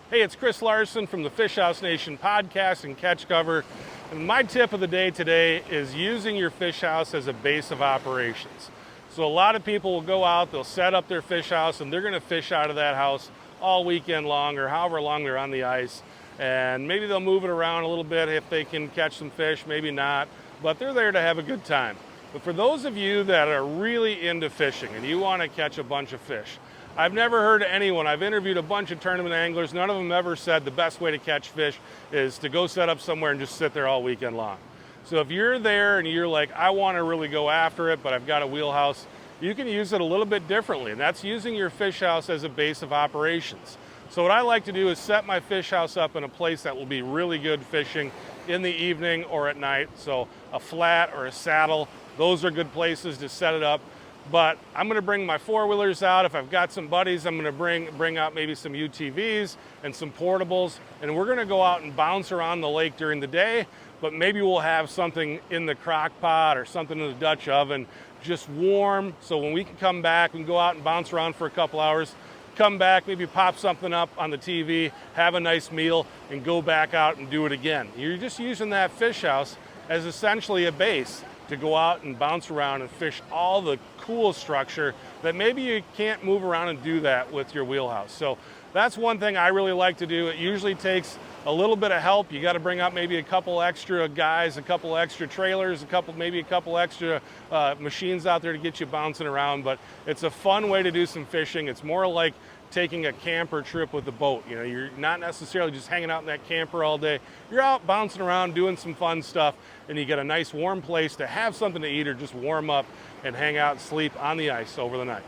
Hey, it's Chris Larson from the Fish House Nation podcast and catch cover. And my tip of the day today is using your fish house as a base of operations. So a lot of people will go out, they'll set up their fish house, and they're going to fish out of that house all weekend long or however long they're on the ice. And maybe they'll move it around a little bit if they can catch some fish, maybe not, but they're there to have a good time. But for those of you that are really into fishing and you want to catch a bunch of fish, I've never heard of anyone, I've interviewed a bunch of tournament anglers, none of them ever said the best way to catch fish is to go set up somewhere and just sit there all weekend long. So if you're there and you're like, I want to really go after it, but I've got a wheelhouse, you can use it a little bit differently, and that's using your fish house as a base of operations. So what I like to do is set my fish house up in a place that will be really good fishing in the evening or at night. So a flat or a saddle, those are good places to set it up. But I'm going to bring my four-wheelers out. If I've got some buddies, I'm going to bring out maybe some UTVs and some portables, and we're going to go out and bounce around the lake during the day, but maybe we'll have something in the crock pot or something in the Dutch oven, just warm, so when we can come back and go out and bounce around for a couple hours, come back, maybe pop something up on the TV, have a nice meal, and go back out and do it again. You're just using that fish house as essentially a base to go out and bounce around and fish all the cool structure that maybe you can't move around and do that with your wheelhouse. So that's one thing I really like to do. It usually takes a little bit of help. You got to bring out maybe a couple extra guys, a couple extra trailers, maybe a couple extra machines out there to get you bouncing around, but it's a fun way to do some fishing. It's more like taking a camper trip with a boat. You know, you're not necessarily just hanging out in that camper all day. You're out bouncing around, doing some fun stuff, and you get a nice warm place to have something to eat or just warm up and hang out and sleep on the ice over the night.